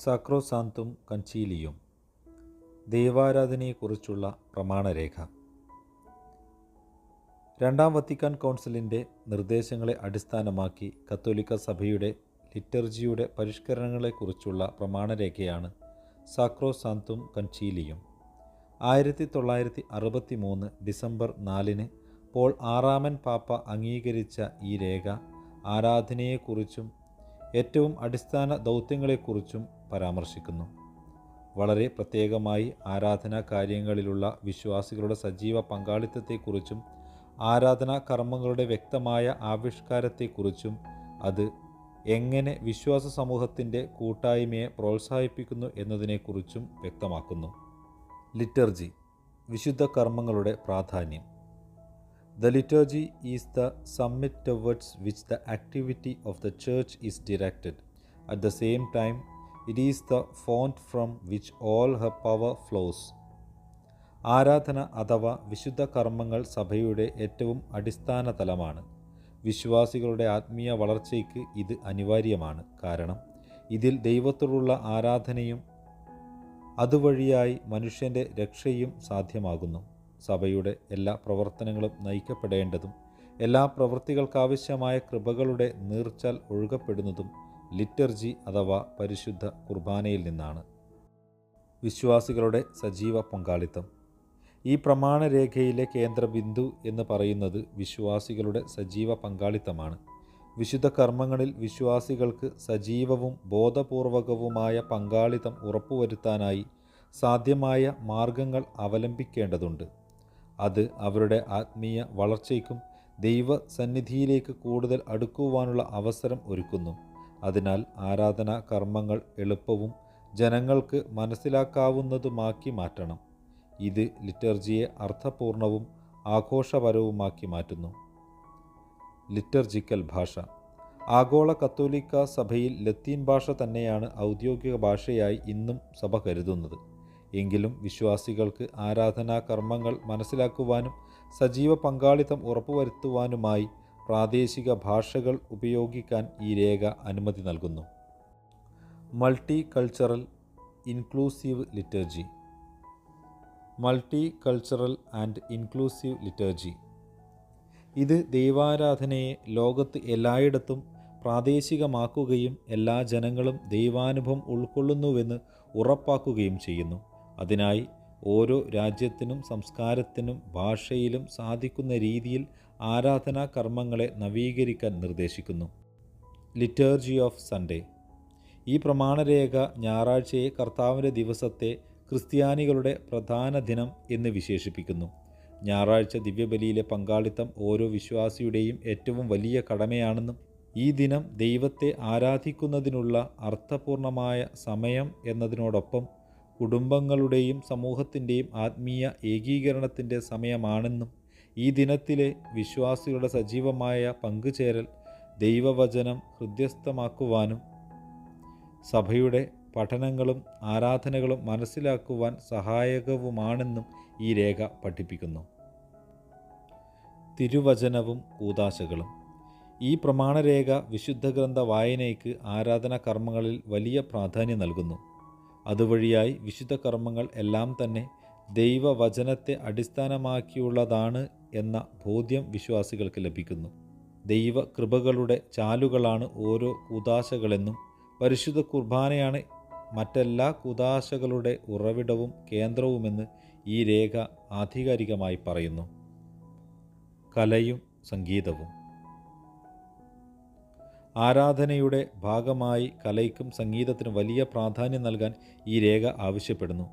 സാക്രോസാന്തും കൺചീലിയും ദൈവാരാധനയെക്കുറിച്ചുള്ള പ്രമാണരേഖ. രണ്ടാം വത്തിക്കാൻ കൗൺസിലിൻ്റെ നിർദ്ദേശങ്ങളെ അടിസ്ഥാനമാക്കി കത്തോലിക്ക സഭയുടെ ലിറ്റർജിയുടെ പരിഷ്കരണങ്ങളെക്കുറിച്ചുള്ള പ്രമാണരേഖയാണ് സാക്രോസാന്തും കൺചീലിയും. 1963 ഡിസംബർ 4 പോൾ ആറാമൻ പാപ്പ അംഗീകരിച്ച ഈ രേഖ ആരാധനയെക്കുറിച്ചും ഏറ്റവും അടിസ്ഥാന ദൗത്യങ്ങളെക്കുറിച്ചും പരാമർശിക്കുന്നു. വളരെ പ്രത്യേകമായി ആരാധനാ കാര്യങ്ങളിലുള്ള വിശ്വാസികളുടെ സജീവ പങ്കാളിത്തത്തെക്കുറിച്ചും ആരാധനാ കർമ്മങ്ങളുടെ വ്യക്തമായ ആവിഷ്കാരത്തെക്കുറിച്ചും അത് എങ്ങനെ വിശ്വാസ സമൂഹത്തിൻ്റെ കൂട്ടായ്മയെ പ്രോത്സാഹിപ്പിക്കുന്നു എന്നതിനെക്കുറിച്ചും വ്യക്തമാക്കുന്നു. ലിറ്റർജി, വിശുദ്ധ കർമ്മങ്ങളുടെ പ്രാധാന്യം. The liturgy is the summit towards which the activity of the Church is directed. At the same time, it is the fount from which all her power flows. ആരാധന അഥവാ വിശുദ്ധ കർമ്മങ്ങൾ സഭയുടെ ഏറ്റവും അടിസ്ഥാന തലമാണ്. വിശ്വാസികളുടെ ആത്മീയ വളർച്ചയ്ക്ക് ഇത് അനിവാര്യമാണ്. കാരണം ഇതിൽ ദൈവത്തോടുള്ള ആരാധനയും അതുവഴിയായി മനുഷ്യൻ്റെ രക്ഷയും സാധ്യമാകുന്നു. സഭയുടെ എല്ലാ പ്രവർത്തനങ്ങളും നയിക്കപ്പെടേണ്ടതും എല്ലാ പ്രവൃത്തികൾക്കാവശ്യമായ കൃപകളുടെ നീർച്ചാൽ ഒഴുകപ്പെടുന്നതും ലിറ്റർജി അഥവാ പരിശുദ്ധ കുർബാനയിൽ നിന്നാണ്. വിശ്വാസികളുടെ സജീവ പങ്കാളിത്തം. ഈ പ്രമാണരേഖയിലെ കേന്ദ്രബിന്ദു എന്ന് പറയുന്നത് വിശ്വാസികളുടെ സജീവ പങ്കാളിത്തമാണ്. വിശുദ്ധ കർമ്മങ്ങളിൽ വിശ്വാസികൾക്ക് സജീവവും ബോധപൂർവകവുമായ പങ്കാളിത്തം ഉറപ്പുവരുത്താനായി സാധ്യമായ മാർഗങ്ങൾ അവലംബിക്കേണ്ടതുണ്ട്. അത് അവരുടെ ആത്മീയ വളർച്ചയ്ക്കും ദൈവസന്നിധിയിലേക്ക് കൂടുതൽ അടുക്കുവാനുള്ള അവസരം ഒരുക്കുന്നു. അതിനാൽ ആരാധനാ കർമ്മങ്ങൾ എളുപ്പവും ജനങ്ങൾക്ക് മനസ്സിലാക്കാവുന്നതുമാക്കി മാറ്റണം. ഇത് ലിറ്റർജിയെ അർത്ഥപൂർണവും ആഘോഷപരവുമാക്കി മാറ്റുന്നു. ലിറ്റർജിക്കൽ ഭാഷ. ആഗോള കത്തോലിക്ക സഭയിൽ ലത്തീൻ ഭാഷ തന്നെയാണ് ഔദ്യോഗിക ഭാഷയായി ഇന്നും സഭ കരുതുന്നത്. എങ്കിലും വിശ്വാസികൾക്ക് ആരാധനാ കർമ്മങ്ങൾ മനസ്സിലാക്കുവാനും സജീവ പങ്കാളിത്തം ഉറപ്പുവരുത്തുവാനുമായി പ്രാദേശിക ഭാഷകൾ ഉപയോഗിക്കാൻ ഈ രേഖ അനുമതി നൽകുന്നു. Multi cultural inclusive liturgy. Multi cultural and inclusive liturgy. ഇത് ദൈവാരാധനയെ ലോകത്ത് എല്ലായിടത്തും പ്രാദേശികമാക്കുകയും എല്ലാ ജനങ്ങളും ദൈവാനുഭവം ഉൾക്കൊള്ളുന്നുവെന്ന് ഉറപ്പാക്കുകയും ചെയ്യുന്നു. അതിനായി ഓരോ രാജ്യത്തിനും സംസ്കാരത്തിനും ഭാഷയിലും സാധിക്കുന്ന രീതിയിൽ ആരാധനാ കർമ്മങ്ങളെ നവീകരിക്കാൻ നിർദ്ദേശിക്കുന്നു. Liturgy of Sunday. ഈ പ്രമാണരേഖ ഞായറാഴ്ചയെ കർത്താവിൻ്റെ ദിവസത്തെ ക്രിസ്ത്യാനികളുടെ പ്രധാന ദിനം എന്ന് വിശേഷിപ്പിക്കുന്നു. ഞായറാഴ്ച ദിവ്യബലിയിലെ പങ്കാളിത്തം ഓരോ വിശ്വാസിയുടെയും ഏറ്റവും വലിയ കടമയാണെന്നും ഈ ദിനം ദൈവത്തെ ആരാധിക്കുന്നതിനുള്ള അർത്ഥപൂർണമായ സമയം എന്നതിനോടൊപ്പം കുടുംബങ്ങളുടെയും സമൂഹത്തിൻ്റെയും ആത്മീയ ഏകീകരണത്തിൻ്റെ സമയമാണെന്നും ഈ ദിനത്തിലെ വിശ്വാസികളുടെ സജീവമായ പങ്കുചേരൽ ദൈവവചനം ഹൃദ്യസ്ഥമാക്കുവാനും സഭയുടെ പഠനങ്ങളും ആരാധനകളും മനസ്സിലാക്കുവാൻ സഹായകവുമാണെന്നും ഈ രേഖ പഠിപ്പിക്കുന്നു. തിരുവചനവും കൂദാശകളും. ഈ പ്രമാണരേഖ വിശുദ്ധ ഗ്രന്ഥ വായനയ്ക്ക് ആരാധനാ കർമ്മങ്ങളിൽ വലിയ പ്രാധാന്യം നൽകുന്നു. അതുവഴിയായി വിശുദ്ധ കർമ്മങ്ങൾ എല്ലാം തന്നെ ദൈവവചനത്തെ അടിസ്ഥാനമാക്കിയുള്ളതാണ് എന്ന ബോധ്യം വിശ്വാസികൾക്ക് ലഭിക്കുന്നു. ദൈവ കൃപകളുടെ ചാലുകളാണ് ഓരോ കൂദാശകളെന്നും പരിശുദ്ധ കുർബാനയാണ് മറ്റെല്ലാ കൂദാശകളുടെ ഉറവിടവും കേന്ദ്രവുമെന്ന് ഈ രേഖ ആധികാരികമായി പറയുന്നു. കലയും സംഗീതവും. ആരാധനയുടെ ഭാഗമായി കലയ്ക്കും സംഗീതത്തിനും വലിയ പ്രാധാന്യം നൽകാൻ ഈ രേഖ ആവശ്യപ്പെടുന്നു.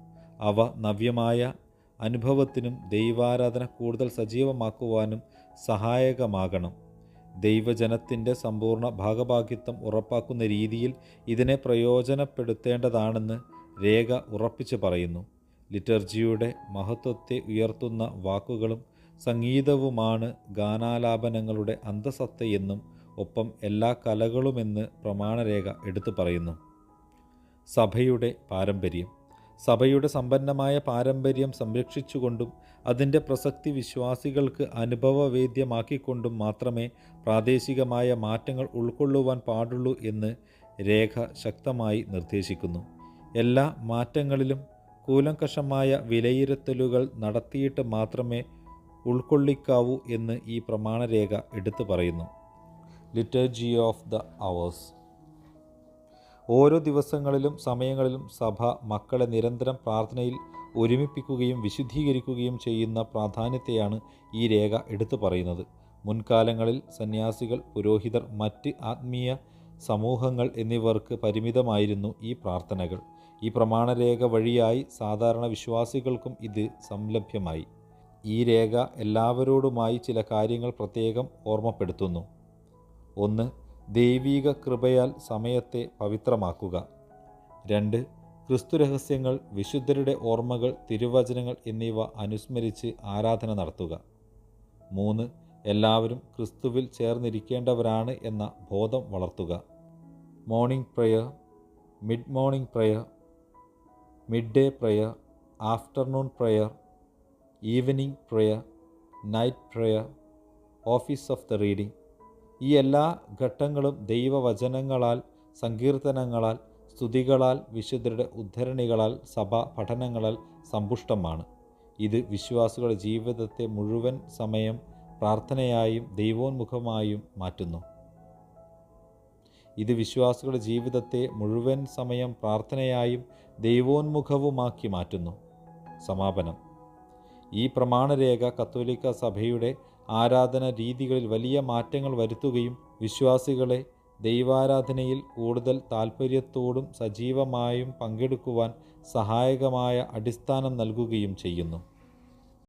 അവ നവ്യമായ അനുഭവത്തിനും ദൈവാരാധന കൂടുതൽ സജീവമാക്കുവാനും സഹായകമാകണം. ദൈവജനത്തിൻ്റെ സമ്പൂർണ്ണ ഭാഗഭാഗിത്വം ഉറപ്പാക്കുന്ന രീതിയിൽ ഇതിനെ പ്രയോജനപ്പെടുത്തേണ്ടതാണെന്ന് രേഖ ഉറപ്പിച്ച് പറയുന്നു. ലിറ്റർജിയുടെ മഹത്വത്തെ ഉയർത്തുന്ന വാക്കുകളും സംഗീതവുമാണ് ഗാനാലാപനങ്ങളുടെ അന്തസത്തയെന്നും ഒപ്പം എല്ലാ കലകളുമെന്ന് പ്രമാണരേഖ എടുത്തു പറയുന്നു. സഭയുടെ പാരമ്പര്യം. സഭയുടെ സമ്പന്നമായ പാരമ്പര്യം സംരക്ഷിച്ചുകൊണ്ടും അതിൻ്റെ പ്രസക്തി വിശ്വാസികൾക്ക് അനുഭവവേദ്യമാക്കിക്കൊണ്ടും മാത്രമേ പ്രാദേശികമായ മാറ്റങ്ങൾ ഉൾക്കൊള്ളുവാൻ പാടുള്ളൂ എന്ന് രേഖ ശക്തമായി നിർദ്ദേശിക്കുന്നു. എല്ലാ മാറ്റങ്ങളിലും കൂലങ്കഷമായ വിലയിരുത്തലുകൾ നടത്തിയിട്ട് മാത്രമേ ഉൾക്കൊള്ളിക്കാവൂ എന്ന് ഈ പ്രമാണരേഖ എടുത്തു പറയുന്നു. Liturgy of the hours. ഓരോ ദിവസങ്ങളിലും സമയങ്ങളിലും സഭ മക്കളെ നിരന്തരം പ്രാർത്ഥനയിൽ ഒരുമിപ്പിക്കുകയും വിശുദ്ധീകരിക്കുകയും ചെയ്യുന്ന പ്രാധാന്യത്തെയാണ് ഈ രേഖ എടുത്തു പറയുന്നത്. മുൻകാലങ്ങളിൽ സന്യാസികൾ, പുരോഹിതർ, മറ്റ് ആത്മീയ സമൂഹങ്ങൾ എന്നിവർക്ക് പരിമിതമായിരുന്നു ഈ പ്രാർത്ഥനകൾ. ഈ പ്രമാണരേഖ വഴിയായി സാധാരണ വിശ്വാസികൾക്കും ഇത് സംലഭ്യമായി. ഈ രേഖ എല്ലാവരോടുമായി ചില കാര്യങ്ങൾ പ്രത്യേകം ഓർമ്മപ്പെടുത്തുന്നു. 1. ദൈവീക കൃപയാൽ സമയത്തെ പവിത്രമാക്കുക. 2. ക്രിസ്തുരഹസ്യങ്ങൾ, വിശുദ്ധരുടെ ഓർമ്മകൾ, തിരുവചനങ്ങൾ എന്നിവ അനുസ്മരിച്ച് ആരാധന നടത്തുക. 3. എല്ലാവരും ക്രിസ്തുവിൽ ചേർന്നിരിക്കേണ്ടവരാണ് എന്ന ബോധം വളർത്തുക. Morning prayer, mid morning prayer, mid day prayer, afternoon prayer, evening prayer, night prayer, office of the reading. ഈ എല്ലാ ഘട്ടങ്ങളും ദൈവവചനങ്ങളാൽ, സങ്കീർത്തനങ്ങളാൽ, സ്തുതികളാൽ, വിശുദ്ധരുടെ ഉദ്ധരണികളാൽ, സഭാ പഠനങ്ങളാൽ സമ്പുഷ്ടമാണ്. ഇത് വിശ്വാസികളുടെ ജീവിതത്തെ മുഴുവൻ സമയം പ്രാർത്ഥനയായും ദൈവോന്മുഖമായും മാറ്റുന്നു. ഇത് വിശ്വാസികളുടെ ജീവിതത്തെ മുഴുവൻ സമയം പ്രാർത്ഥനയായും ദൈവോന്മുഖവുമാക്കി മാറ്റുന്നു. സമാപനം. ഈ പ്രമാണരേഖ കത്തോലിക്ക സഭയുടെ ആരാധന രീതികളിൽ വലിയ മാറ്റങ്ങൾ വരുത്തുകയും വിശ്വാസികളെ ദൈവാരാധനയിൽ കൂടുതൽ താൽപ്പര്യത്തോടും സജീവമായും പങ്കെടുക്കുവാൻ സഹായകമായ അടിസ്ഥാനം നൽകുകയും ചെയ്യുന്നു.